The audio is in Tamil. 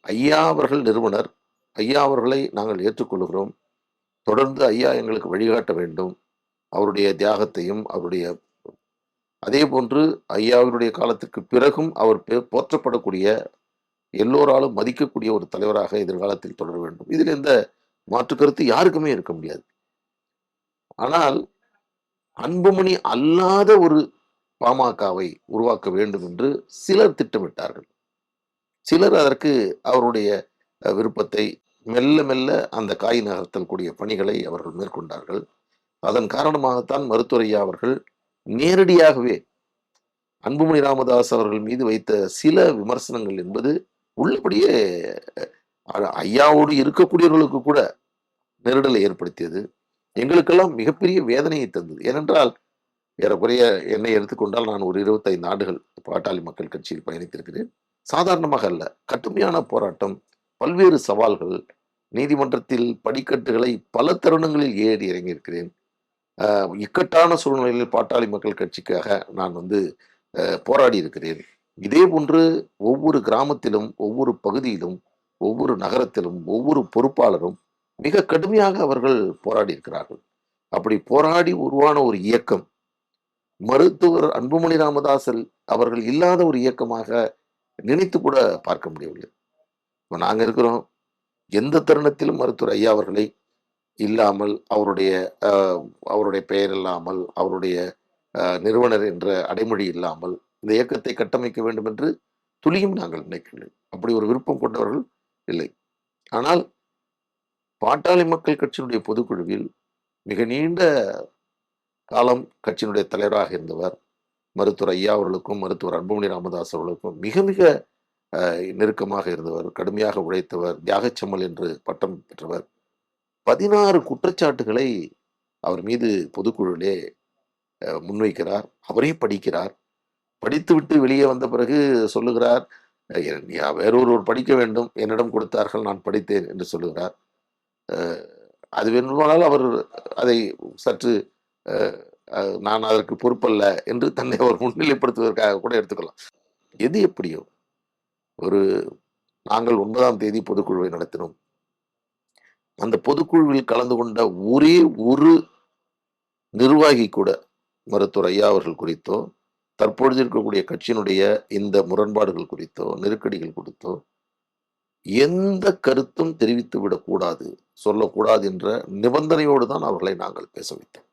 ஐயா அவர்கள் நிறுவனர். ஐயா அவர்களை நாங்கள் ஏற்றுக்கொள்கிறோம். தொடர்ந்து ஐயா எங்களுக்கு வழிகாட்ட வேண்டும். அவருடைய தியாகத்தையும், அவருடைய அதேபோன்று ஐயாவினுடைய காலத்திற்கு பிறகும் அவர் போற்றப்படக்கூடிய, எல்லோராலும் மதிக்கக்கூடிய ஒரு தலைவராக எதிர்காலத்தில் தொடர வேண்டும். இதில் எந்த மாற்று கருத்து யாருக்குமே இருக்க முடியாது. ஆனால் அன்புமணி அல்லாத ஒரு பாமகவை உருவாக்க வேண்டும் என்று சிலர் திட்டமிட்டார்கள். சிலர் அதற்கு அவருடைய விருப்பத்தை மெல்ல மெல்ல அந்த காய் நகர்த்தல் கூடிய பணிகளை அவர்கள் மேற்கொண்டார்கள். அதன் காரணமாகத்தான் மருத்துவர் ஐயா அவர்கள் நேரடியாகவே அன்புமணி ராமதாஸ் அவர்கள் மீது வைத்த சில விமர்சனங்கள் என்பது உள்ளபடியே ஐயாவோடு இருக்கக்கூடியவர்களுக்கு கூட நெருடலை ஏற்படுத்தியது. எங்களுக்கெல்லாம் மிகப்பெரிய வேதனையை தந்தது. ஏனென்றால் ஏறக்குறைய என்னை எடுத்துக்கொண்டால் நான் ஒரு 25 ஆண்டுகள் பாட்டாளி மக்கள் கட்சியில் பயணித்திருக்கிறேன். சாதாரணமாக அல்ல. கடுமையான போராட்டம், பல்வேறு சவால்கள், நீதிமன்றத்தில் படிக்கட்டுகளை பல தருணங்களில் ஏறி இறங்கியிருக்கிறேன். இக்கட்டான சூழ்நிலையில் பாட்டாளி மக்கள் கட்சிக்காக நான் போராடி இருக்கிறேன். இதே போன்று ஒவ்வொரு கிராமத்திலும், ஒவ்வொரு பகுதியிலும், ஒவ்வொரு நகரத்திலும், ஒவ்வொரு பொறுப்பாளரும் மிக கடுமையாக அவர்கள் போராடி இருக்கிறார்கள். அப்படி போராடி உருவான ஒரு இயக்கம், மருத்துவர் அன்புமணி ராமதாசல் அவர்கள் இல்லாத ஒரு இயக்கமாக நினைத்து கூட பார்க்க முடியவில்லை. இப்ப நாங்க இருக்கிறோம். எந்த தருணத்திலும் மருத்துவர் ஐயா அவர்களை இல்லாமல், அவருடைய பெயர் இல்லாமல், அவருடைய நிறுவனர் என்ற அடைமொழி இல்லாமல் இந்த இயக்கத்தை கட்டமைக்க வேண்டும் என்று துளியும் நாங்கள் நினைக்கவில்லை. அப்படி ஒரு விருப்பம் கொண்டவர்கள் இல்லை. ஆனால் பாட்டாளி மக்கள் கட்சியினுடைய பொதுக்குழுவில் மிக நீண்ட காலம் கட்சியினுடைய தலைவராக இருந்தவர் மருத்துவர் ஐயா அவர்களுக்கும், மருத்துவர் அன்புமணி ராமதாஸ் அவர்களுக்கும் மிக மிக நெருக்கமாக இருந்தவர், கடுமையாக உழைத்தவர், தியாகச்சம்மல் என்று பட்டம் பெற்றவர். 16 குற்றச்சாட்டுகளை அவர் மீது பொதுக்குழுவிலே முன்வைக்கிறார். அவரே படிக்கிறார். படித்துவிட்டு வெளியே வந்த பிறகு சொல்லுகிறார், வேறொருவர் படிக்க வேண்டும், என்னிடம் கொடுத்தார்கள், நான் படித்தேன் என்று சொல்லுகிறார். அது வேண்டுமானால் அவர் அதை சற்று நான் அதற்கு பொறுப்பல்ல என்று தன்னை அவர் முன்னிலைப்படுத்துவதற்காக கூட எடுத்துக்கலாம். எது எப்படியோ நாங்கள் 9ஆம் தேதி பொதுக்குழுவை நடத்தினோம். அந்த பொதுக்குழுவில் கலந்து கொண்ட ஒரே ஒரு நிர்வாகி கூட மருத்துவர் ஐயா அவர்கள் குறித்தோ, தற்பொழுது இருக்கக்கூடிய கட்சியினுடைய இந்த முரண்பாடுகள் குறித்தோ, நெருக்கடிகள் குறித்தோ எந்த கருத்தும் தெரிவித்து விடக்கூடாது, சொல்லக்கூடாது என்ற நிபந்தனையோடு தான் அவர்களை நாங்கள் பேச வைத்தோம்.